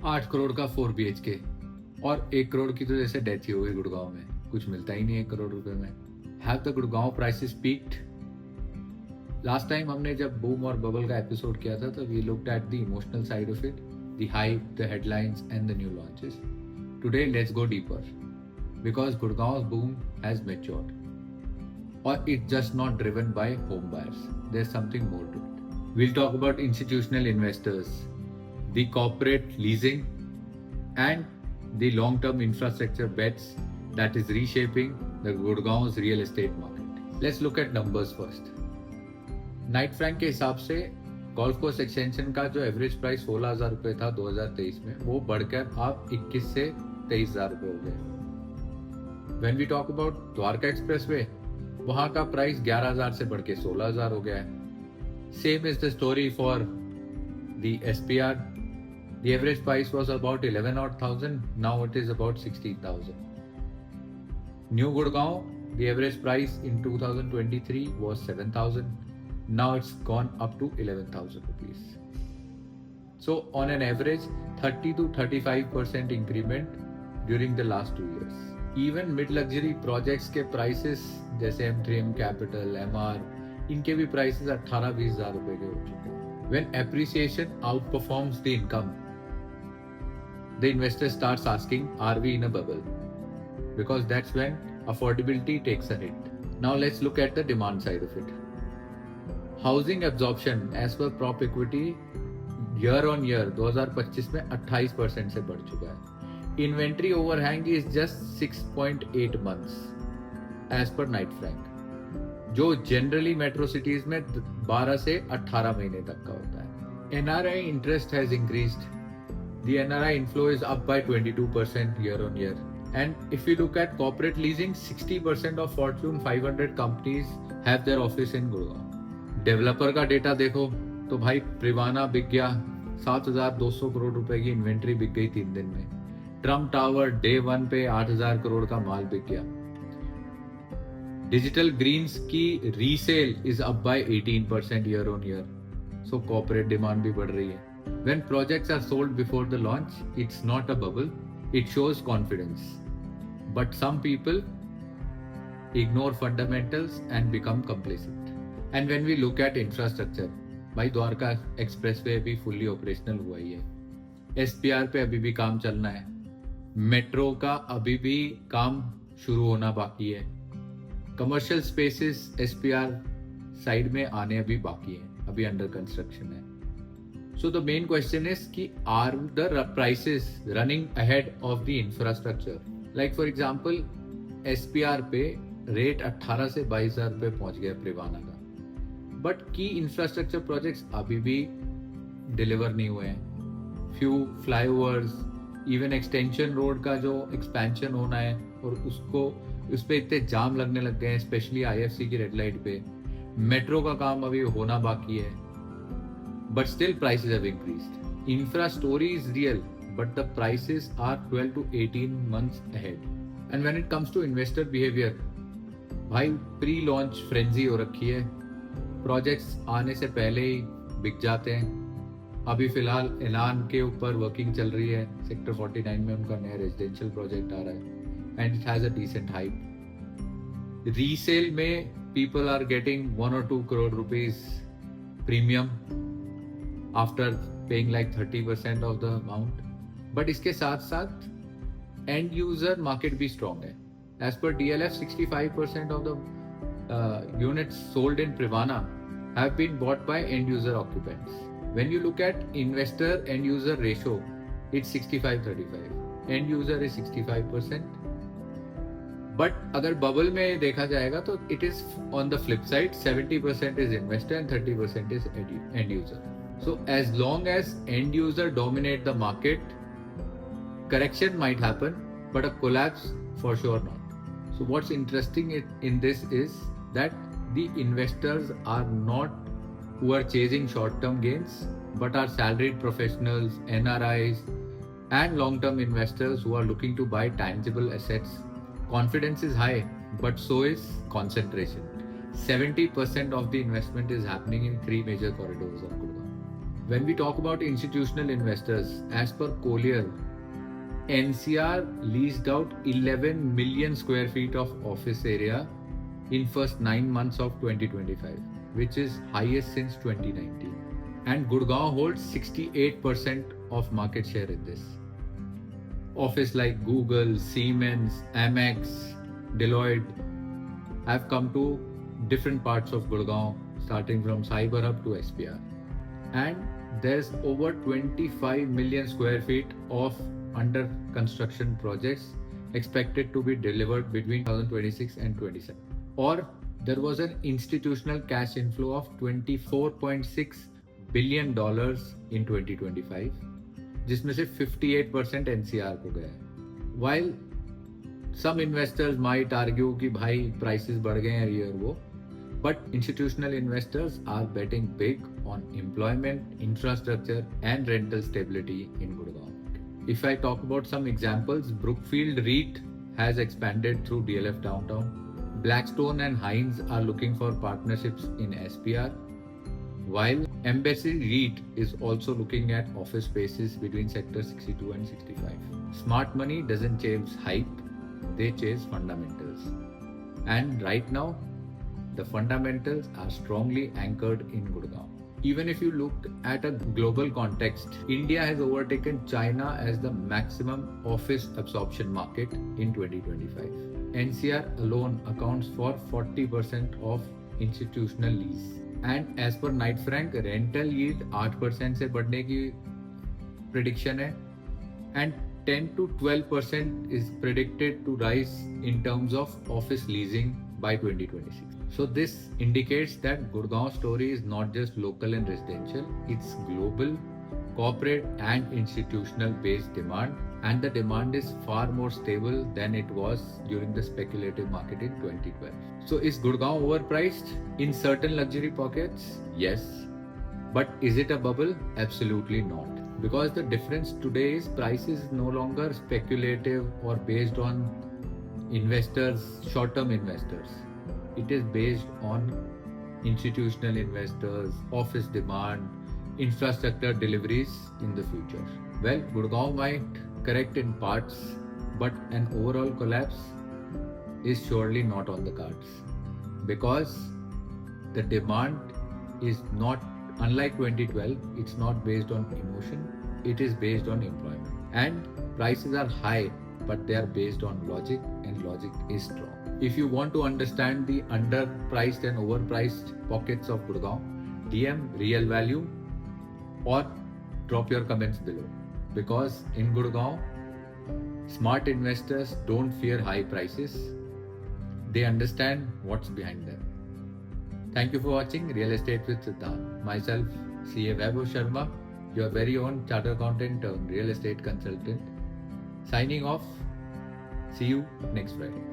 8 करोड़ का 4 BHK और 1 करोड़ की तो जैसे डेथ ही हो गई गुड़गांव में, कुछ मिलता ही नहीं 1 करोड़ रुपए में. Have the Gurgaon prices peaked? Last time हमने जब बूम और बबल का एपिसोड किया था तो we looked at the emotional side of it, the hype, the headlines and the new launches. Today let's go deeper because Gurgaon's boom has matured, or it's just not driven by home buyers. There's something more to it. We'll talk about institutional investors, the corporate leasing, and the long-term infrastructure bets that is reshaping the Gurgaon's real estate market. Let's look at numbers first. Knight Frank के हिसाब से golf course extension का जो average price 16,000 रुपये था 2023 में, वो बढ़कर अब 21 से 23,000 रुपये हो गए. When we talk about Dwarka expressway, वहां का प्राइस 11,000 से बढ़ के 16,000 हो गया है. Same is the story for the SPR. The average price was about 11,000, now it is about 16,000. New Gurgaon, the average price in 2023 was 7,000. Now it's gone up to 11,000 rupees. So on an average, 30 to 35% increment during the last 2 years. Even mid-luxury projects के prices जैसे M3M Capital, MR, इनके भी prices 18-20 हज़ार रुपए के हो चुके हैं. When appreciation outperforms the income, the investor starts asking, are we in a bubble? Because that's when affordability takes a hit. Now let's look at the demand side of it. Housing absorption as per prop equity year on year 2025 में 28% से बढ़ चुका है. Inventory overhang is just 6.8 months as per Knight Frank, जो generally metro cities में 12 से 18 महीने तक का होता है. NRI interest has increased. The NRI inflow is up bye 22% year on year. And if you look at corporate leasing, 60% of Fortune 500 companies have their office in Gurgaon. Developer का data देखो तो भाई प्रिवाना बिक गया, 7,200 करोड़ रुपए की inventory बिक गई 3 दिन में. ट्रम्प टावर डे 1 पे 8,000 करोड़ का माल बिक गया. डिजिटल ग्रीन्स की resale is up by 18% year on year. So corporate demand भी बढ़ रही है. When projects are sold before the launch, it's not a bubble, it shows confidence. But some people ignore fundamentals and become complacent. And when we look at infrastructure, भाई Dwarka expressway भी fully operational हुआ ही है. SPR पे अभी भी काम चलना है. मेट्रो का अभी भी काम शुरू होना बाकी है. कमर्शियल स्पेसेस SPR साइड में आने अभी बाकी है, अभी अंडर कंस्ट्रक्शन है. So the main question is कि are the prices running ahead of the infrastructure? Like for example SPR पे रेट 18 से 22,000 रुपये पहुंच गया प्रिवाना का, बट की इंफ्रास्ट्रक्चर प्रोजेक्ट्स अभी भी डिलीवर नहीं हुए हैं. Few flyovers, even extension road का जो एक्सपेंशन होना है और उसको उस पर इतने जाम लगने लग गए हैं, स्पेशली IFC की रेड लाइट पे. मेट्रो का काम अभी होना बाकी है, but still prices have increased. Infra story is real, but the prices are 12 to 18 months ahead. And when it comes to investor behaviour, भाई प्री लॉन्च फ्रेंजी हो रखी है. प्रोजेक्ट्स आने से पहले ही बिक जाते हैं. अभी फिलहाल एलान के ऊपर वर्किंग चल रही है. सेक्टर 49 में उनका नया रेजिडेंशियल प्रोजेक्ट आ रहा है and it has a decent hype. Resale में people are getting 1 or 2 crore rupees premium after paying like 30% of the amount. But इसके साथ साथ एंड यूजर मार्केट भी स्ट्रॉन्ग है. As per DLF 65% of the units sold in Privana have been bought by end user occupants. When you look at investor end user ratio, it's 65-35. End user is 65%. But अगर bubble में देखा जाएगा तो it is on the flip side, 70% is investor and 30% is end user. So as long as end user dominate the market, correction might happen, but a collapse for sure not. So what's interesting in this is that the investors are not who are chasing short-term gains, but are salaried professionals, NRIs, and long-term investors who are looking to buy tangible assets. Confidence is high, but so is concentration. 70% of the investment is happening in 3 major corridors of Gurgaon. When we talk about institutional investors, as per Collier, NCR leased out 11 million square feet of office area in first 9 months of 2025, which is highest since 2019. And Gurgaon holds 68% of market share in this. Office like Google, Siemens, Amex, Deloitte have come to different parts of Gurgaon, starting from Cyber Hub to SPR. And there's over 25 million square feet of under construction projects expected to be delivered between 2026 and 27. Or there was an institutional cash inflow of $24.6 billion in 2025, जिसमें से 58% NCR को गया है. While some investors might argue कि भाई prices बढ़ गए हैं year वो, but institutional investors are betting big on employment, infrastructure and rental stability in Gurgaon. If I talk about some examples, Brookfield REIT has expanded through DLF Downtown. Blackstone and Hines are looking for partnerships in SPR, while Embassy REIT is also looking at office spaces between sector 62 and 65. Smart money doesn't chase hype, they chase fundamentals. And right now, the fundamentals are strongly anchored in Gurgaon. Even if you look at a global context, India has overtaken China as the maximum office absorption market in 2025. NCR alone accounts for 40% of institutional lease. And as per Knight Frank, rental yield 8% से बढ़ने की prediction है, and 10 to 12% is predicted to rise in terms of office leasing by 2026. So this indicates that Gurgaon story is not just local and residential, it's global, corporate and institutional based demand, and the demand is far more stable than it was during the speculative market in 2012. So is Gurgaon overpriced in certain luxury pockets? Yes. But is it a bubble? Absolutely not. Because the difference today is price is no longer speculative or based on investors, short-term investors. It is based on institutional investors, office demand, infrastructure deliveries in the future. Well, Gurgaon might correct in parts, but an overall collapse is surely not on the cards, because the demand is not, unlike 2012, it's not based on emotion, it is based on employment. And prices are high, but they are based on logic, and logic is strong. If you want to understand the underpriced and overpriced pockets of Gurgaon, DM Real Value or drop your comments below. Because in Gurgaon, smart investors don't fear high prices. They understand what's behind them. Thank you for watching Real Estate with Siddharth. Myself, CA Vaibhav Sharma, your very own chartered accountant turned real estate consultant. Signing off. See you next Friday.